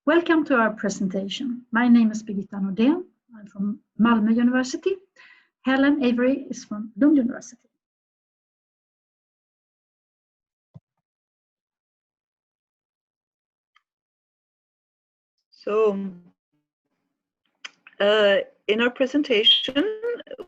Welcome to our presentation. My name is Birgitta Nordén. I'm from Malmö University. Helen Avery is from Lund University. So, in our presentation,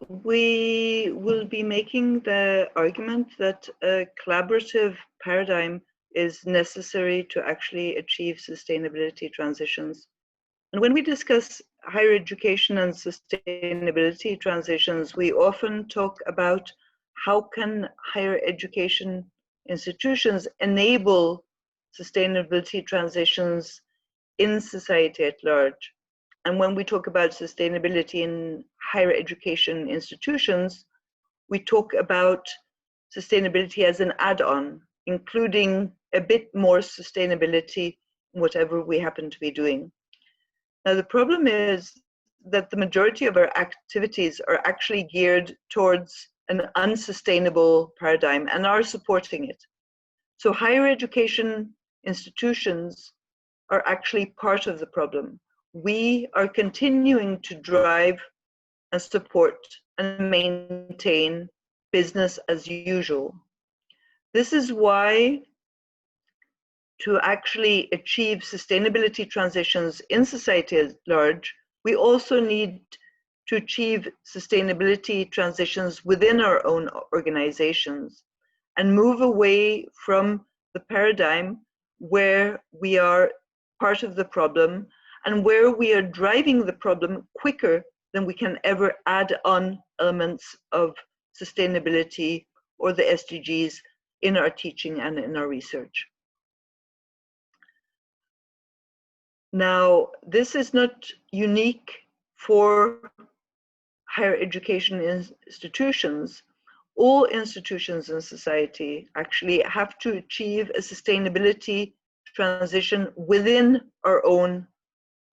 we will be making the argument that a collaborative paradigm is necessary to actually achieve sustainability transitions. And when we discuss higher education and sustainability transitions, we often talk about how can higher education institutions enable sustainability transitions in society at large. And when we talk about sustainability in higher education institutions, we talk about sustainability as an add-on, including a bit more sustainability in whatever we happen to be doing. Now, the problem is that the majority of our activities are actually geared towards an unsustainable paradigm and are supporting it. So higher education institutions are actually part of the problem. We are continuing to drive and support and maintain business as usual. This is why, to actually achieve sustainability transitions in society at large, we also need to achieve sustainability transitions within our own organizations and move away from the paradigm where we are part of the problem and where we are driving the problem quicker than we can ever add on elements of sustainability or the SDGs in our teaching and in our research. Now, this is not unique for higher education institutions. All institutions in society actually have to achieve a sustainability transition within our own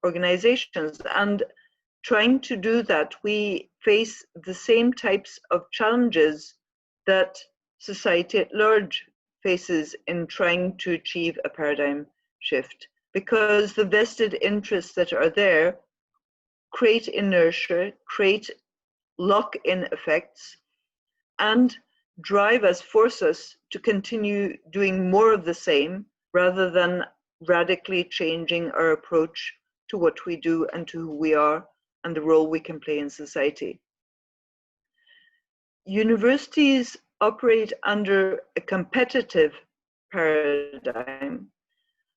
organizations. And trying to do that, we face the same types of challenges that society at large faces in trying to achieve a paradigm shift, because the vested interests that are there create inertia, create lock-in effects, and drive us, force us to continue doing more of the same rather than radically changing our approach to what we do and to who we are and the role we can play in society. Universities operate under a competitive paradigm,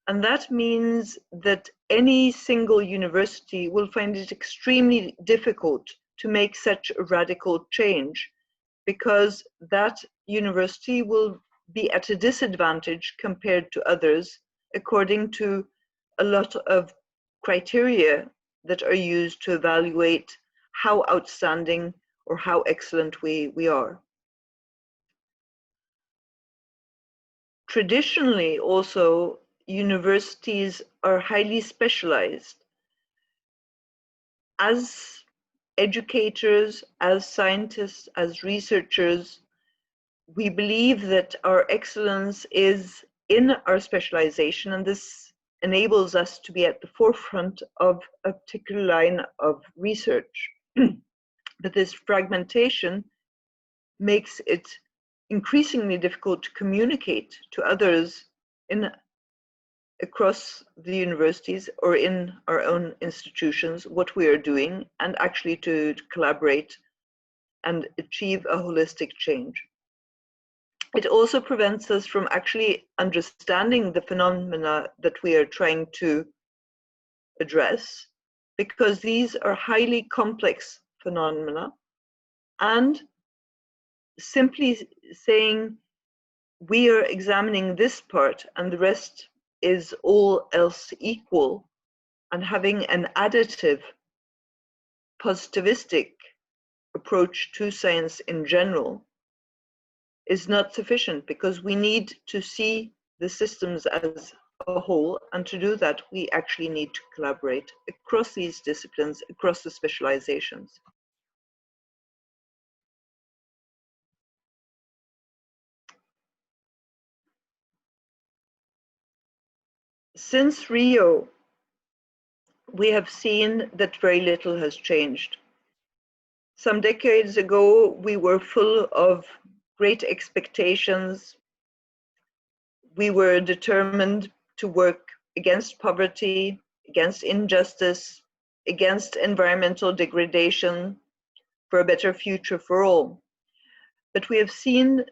and that means that any single university will find it extremely difficult to make such a radical change, because that university will be at a disadvantage compared to others according to a lot of criteria that are used to evaluate how outstanding or how excellent we are. Traditionally, also, universities are highly specialized. As educators, as scientists, as researchers, we believe that our excellence is in our specialization, and this enables us to be at the forefront of a particular line of research. But this fragmentation makes it increasingly difficult to communicate to others across the universities or in our own institutions what we are doing, and actually to collaborate and achieve a holistic change. It also prevents us from actually understanding the phenomena that we are trying to address, because these are highly complex phenomena, and simply saying we are examining this part and the rest is all else equal, and having an additive, positivistic approach to science in general is not sufficient, because we need to see the systems as a whole, and to do that we actually need to collaborate across these disciplines, across the specializations. Since Rio, we have seen that very little has changed. Some decades ago, we were full of great expectations. We were determined to work against poverty, against injustice, against environmental degradation, for a better future for all. But we have seen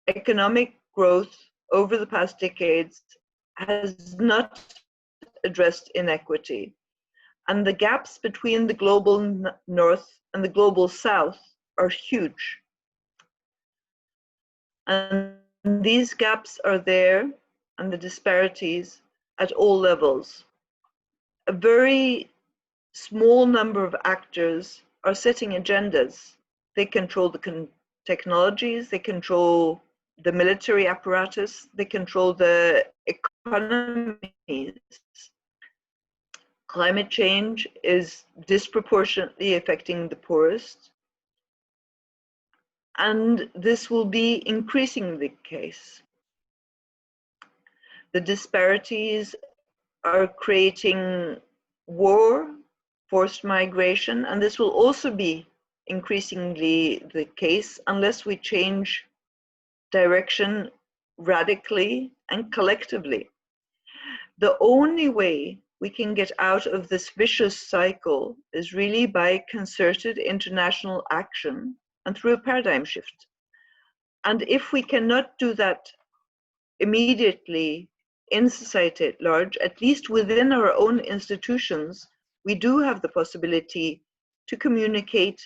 economic growth over the past decades has not addressed inequity. And the gaps between the global north and the global south are huge. And these gaps are there, and the disparities at all levels. A very small number of actors are setting agendas. They control the technologies, they control the military apparatus, they control the economies. Climate change is disproportionately affecting the poorest, and this will be increasingly the case. The disparities are creating war, forced migration, and this will also be increasingly the case unless we change direction radically and collectively. The only way we can get out of this vicious cycle is really by concerted international action and through a paradigm shift. And if we cannot do that immediately in society at large, at least within our own institutions, we do have the possibility to communicate,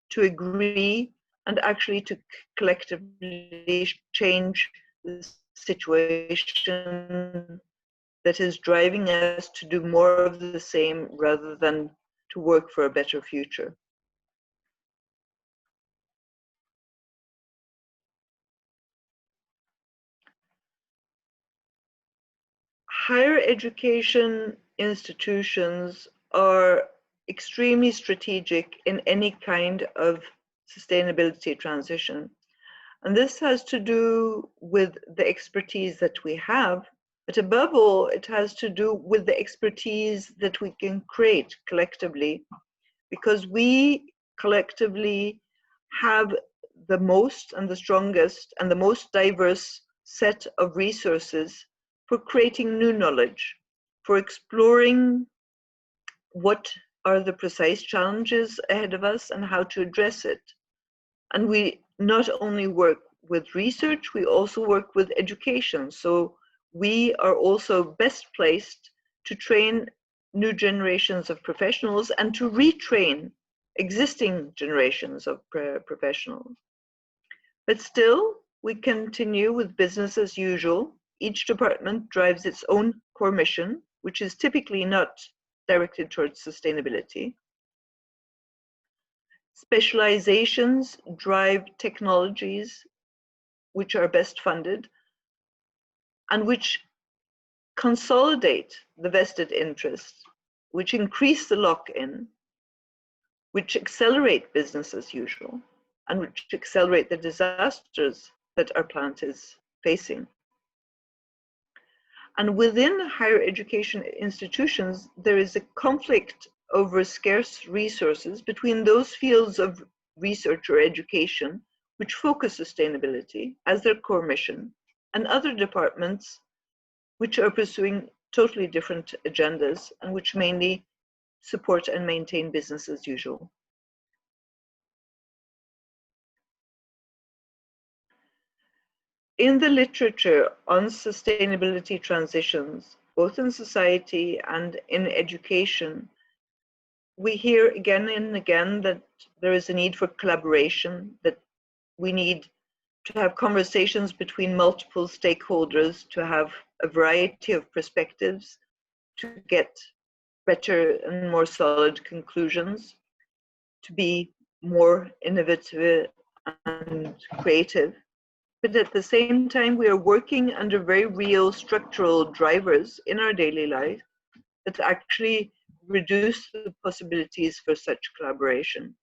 to agree, and actually to collectively change the situation that is driving us to do more of the same rather than to work for a better future. Higher education institutions are extremely strategic in any kind of sustainability transition. And this has to do with the expertise that we have, but above all, it has to do with the expertise that we can create collectively, because we collectively have the most and the strongest and the most diverse set of resources for creating new knowledge, for exploring what are the precise challenges ahead of us and how to address it. And we not only work with research, we also work with education. So we are also best placed to train new generations of professionals and to retrain existing generations of professionals. But still, we continue with business as usual. Each department drives its own core mission, which is typically not directed towards sustainability. Specializations drive technologies which are best funded and which consolidate the vested interests, which increase the lock-in, which accelerate business as usual, and which accelerate the disasters that our planet is facing. And within higher education institutions, there is a conflict over scarce resources between those fields of research or education which focus sustainability as their core mission, and other departments which are pursuing totally different agendas and which mainly support and maintain business as usual. In the literature on sustainability transitions, both in society and in education, we hear again and again that there is a need for collaboration, that we need to have conversations between multiple stakeholders, to have a variety of perspectives, to get better and more solid conclusions, to be more innovative and creative. But at the same time, we are working under very real structural drivers in our daily life that actually reduce the possibilities for such collaboration.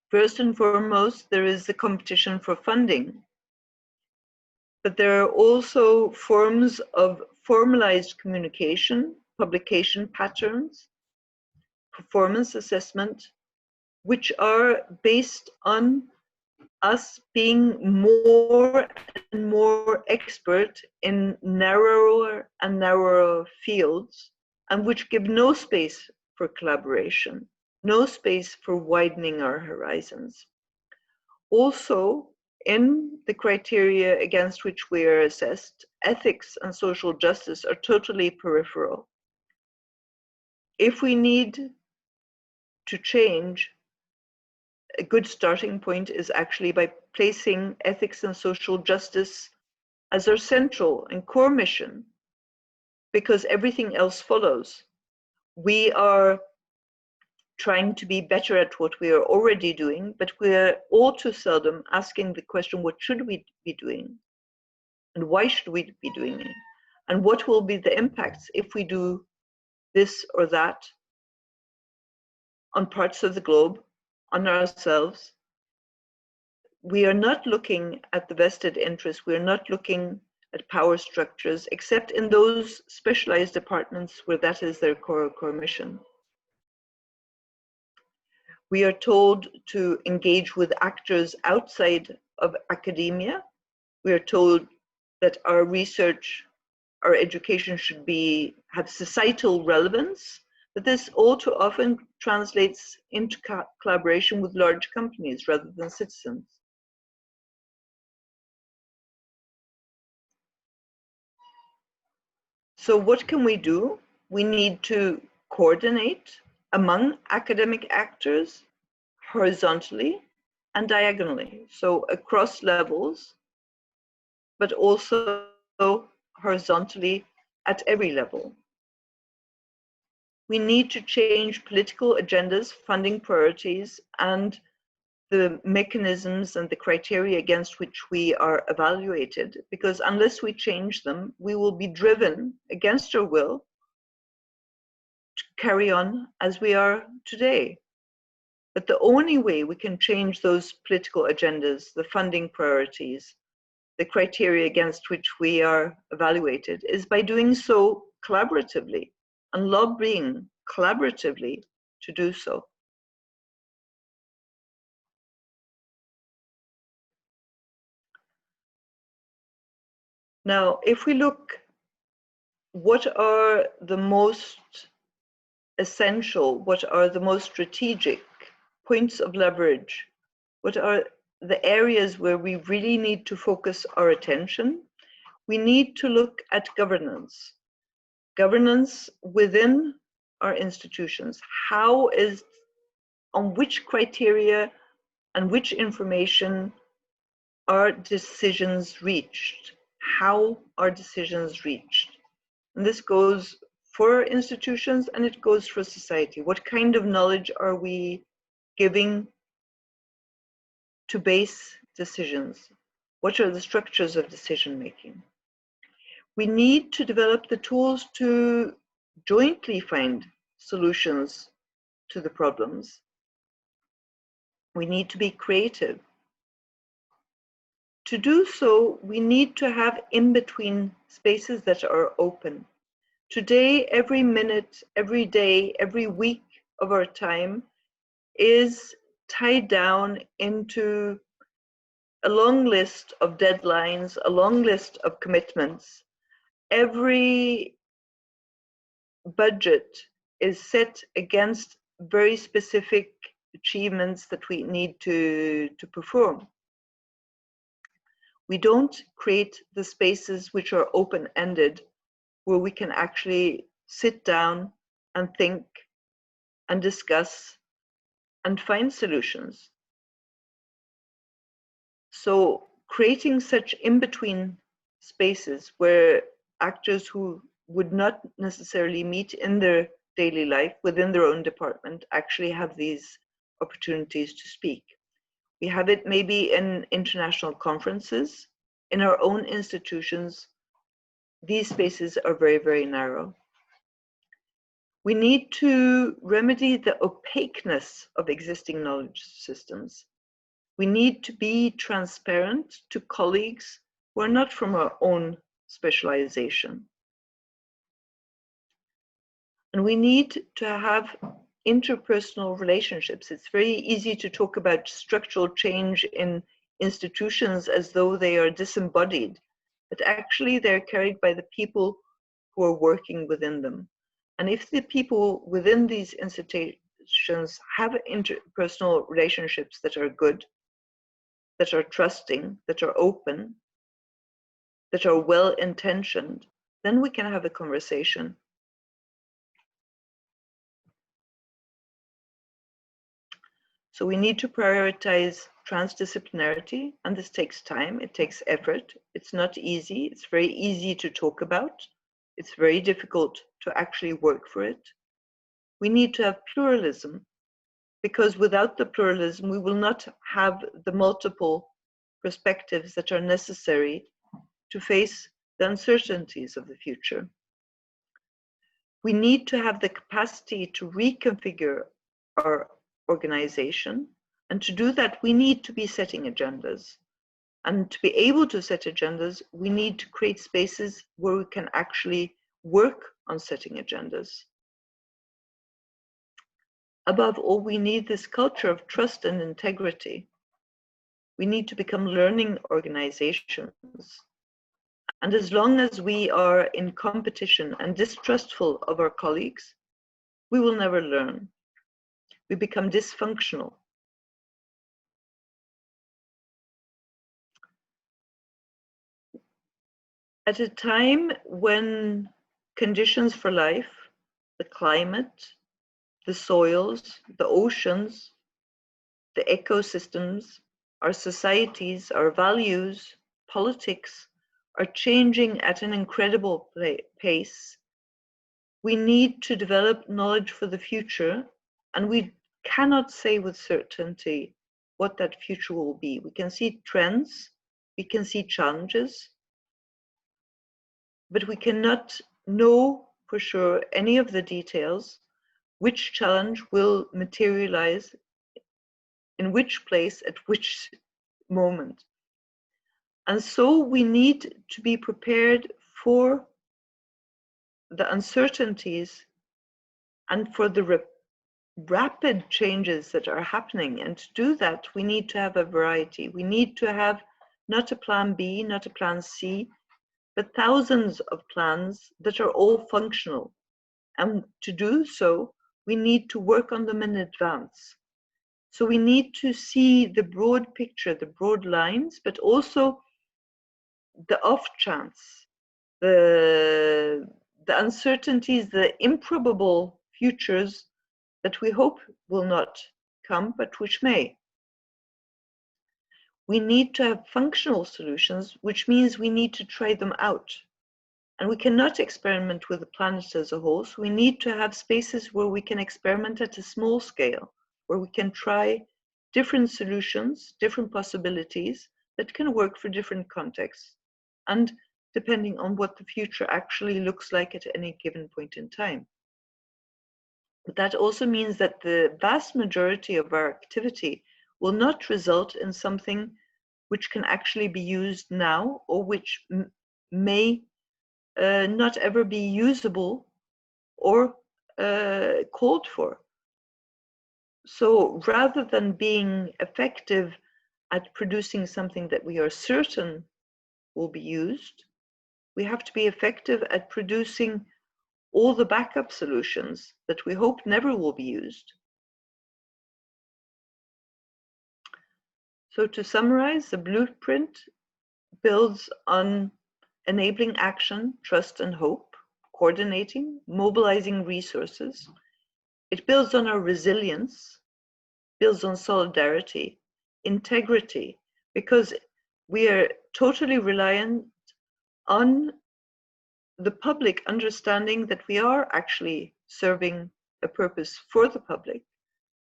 First and foremost, there is the competition for funding. But there are also forms of formalized communication publication patterns, performance assessment, which are based on us being more and more expert in narrower and narrower fields, and which give no space for collaboration, no space for widening our horizons. Also, in the criteria against which we are assessed, ethics and social justice are totally peripheral. If we need to change, a good starting point is actually by placing ethics and social justice as our central and core mission, because everything else follows. We are trying to be better at what we are already doing, but we're all too seldom asking the question, what should we be doing? And why should we be doing it? And what will be the impacts if we do this or that on parts of the globe, on ourselves? We are not looking at the vested interests. We're not looking at power structures, except in those specialized departments where that is their core mission. We are told to engage with actors outside of academia. We are told that our research, our education should have societal relevance, but this all too often translates into collaboration with large companies rather than citizens. So what can we do? We need to coordinate among academic actors horizontally and diagonally, so across levels, but also horizontally at every level. We need to change political agendas, funding priorities, and the mechanisms and the criteria against which we are evaluated, because unless we change them, we will be driven against our will to carry on as we are today. But the only way we can change those political agendas, the funding priorities, the criteria against which we are evaluated, is by doing so collaboratively and lobbying collaboratively to do so. Now, if we look, what are the most essential, what are the most strategic points of leverage? What are the areas where we really need to focus our attention? We need to look at governance. Governance within our institutions. On which criteria and which information are decisions reached? How are decisions reached? And this goes for institutions and it goes for society. What kind of knowledge are we giving to base decisions? What are the structures of decision making? We need to develop the tools to jointly find solutions to the problems. We need to be creative. To do so, we need to have in-between spaces that are open. Today, every minute, every day, every week of our time is tied down into a long list of deadlines, a long list of commitments. Every budget is set against very specific achievements that we need to perform. We don't create the spaces which are open-ended, where we can actually sit down and think and discuss and find solutions. So creating such in-between spaces where actors who would not necessarily meet in their daily life within their own department actually have these opportunities to speak. We have it maybe in international conferences. In our own institutions, these spaces are very, very narrow. We need to remedy the opaqueness of existing knowledge systems. We need to be transparent to colleagues who are not from our own specialization. And we need to have interpersonal relationships. It's very easy to talk about structural change in institutions as though they are disembodied, but actually they're carried by the people who are working within them. And if the people within these institutions have interpersonal relationships that are good, that are trusting, that are open, that are well-intentioned, then we can have a conversation. So we need to prioritize transdisciplinarity, and this takes time, it takes effort. It's not easy. It's very easy to talk about. It's very difficult to actually work for it. We need to have pluralism, because without the pluralism, we will not have the multiple perspectives that are necessary to face the uncertainties of the future. We need to have the capacity to reconfigure our organization, and to do that, we need to be setting agendas. And to be able to set agendas, we need to create spaces where we can actually work on setting agendas. Above all, we need this culture of trust and integrity. We need to become learning organizations. And as long as we are in competition and distrustful of our colleagues, we will never learn. We become dysfunctional. At a time when conditions for life, the climate, the soils, the oceans, the ecosystems, our societies, our values, politics are changing at an incredible pace, we need to develop knowledge for the future, and we cannot say with certainty what that future will be. We can see trends, we can see challenges, but we cannot know for sure any of the details, which challenge will materialize in which place at which moment. And so we need to be prepared for the uncertainties and for the rapid changes that are happening. And to do that, we need to have a variety. We need to have not a plan B, not a plan C, but thousands of plans that are all functional. And to do so, we need to work on them in advance. So we need to see the broad picture, the broad lines, but also the off chance, the uncertainties, the improbable futures that we hope will not come, but which may. We need to have functional solutions, which means we need to try them out. And we cannot experiment with the planet as a whole, so we need to have spaces where we can experiment at a small scale, where we can try different solutions, different possibilities that can work for different contexts, and depending on what the future actually looks like at any given point in time. But that also means that the vast majority of our activity will not result in something which can actually be used now, or which may not ever be usable or called for. So rather than being effective at producing something that we are certain will be used, we have to be effective at producing all the backup solutions that we hope never will be used. So to summarize, the blueprint builds on enabling action, trust and hope, coordinating, mobilizing resources. It builds on our resilience, builds on solidarity, integrity, because we are totally reliant on the public understanding that we are actually serving a purpose for the public.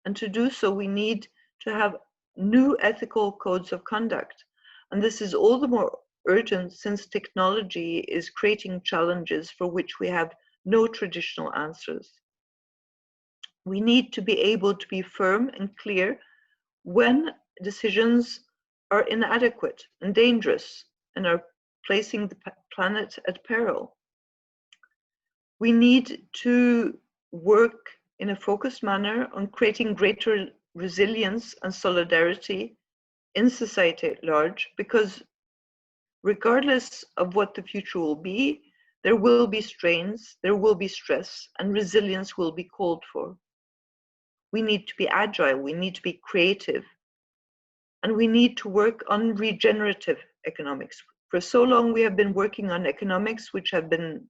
And to do so, we need to have new ethical codes of conduct. And this is all the more urgent since technology is creating challenges for which we have no traditional answers. We need to be able to be firm and clear when decisions are inadequate and dangerous and are placing the planet at peril. We need to work in a focused manner on creating greater resilience and solidarity in society at large, because regardless of what the future will be, there will be strains, there will be stress, and resilience will be called for. We need to be agile, we need to be creative, and we need to work on regenerative economics. For so long, we have been working on economics which have been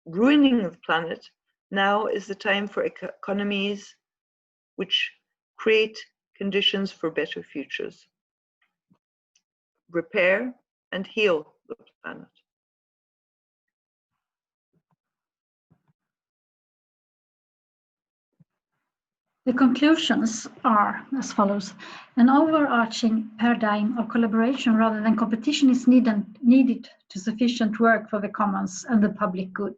ruining the planet. Now is the time for economies which create conditions for better futures. Repair and heal the planet. The conclusions are as follows. An overarching paradigm of collaboration rather than competition is needed to sufficient work for the commons and the public good.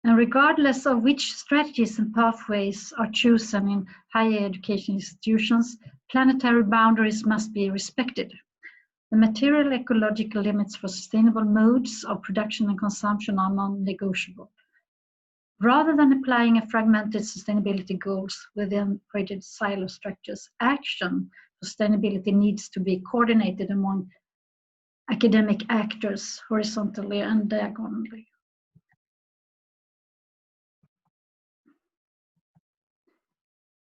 And regardless of which strategies and pathways are chosen in higher education institutions, planetary boundaries must be respected. The material ecological limits for sustainable modes of production and consumption are non-negotiable. Rather than applying a fragmented sustainability goals within rigid silo structures, action for sustainability needs to be coordinated among academic actors horizontally and diagonally.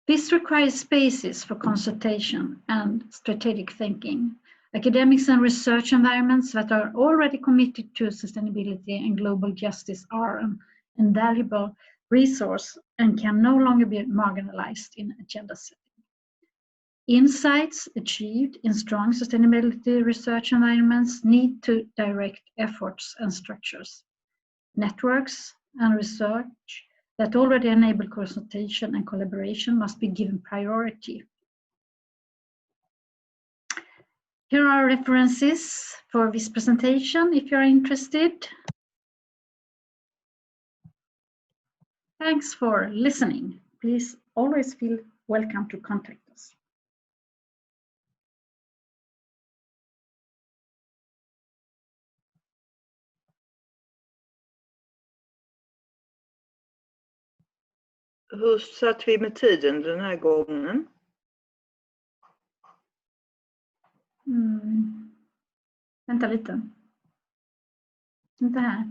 This requires spaces for consultation and strategic thinking. Academics and research environments that are already committed to sustainability and global justice are an invaluable resource and can no longer be marginalized in agenda setting. Insights achieved in strong sustainability research environments need to direct efforts and structures. Networks and research that already enable consultation and collaboration must be given priority. Here are references for this presentation if you're interested. Thanks for listening. Please always feel welcome to contact us. Hur satt vi med tiden den här gången? Vänta lite. Inte här.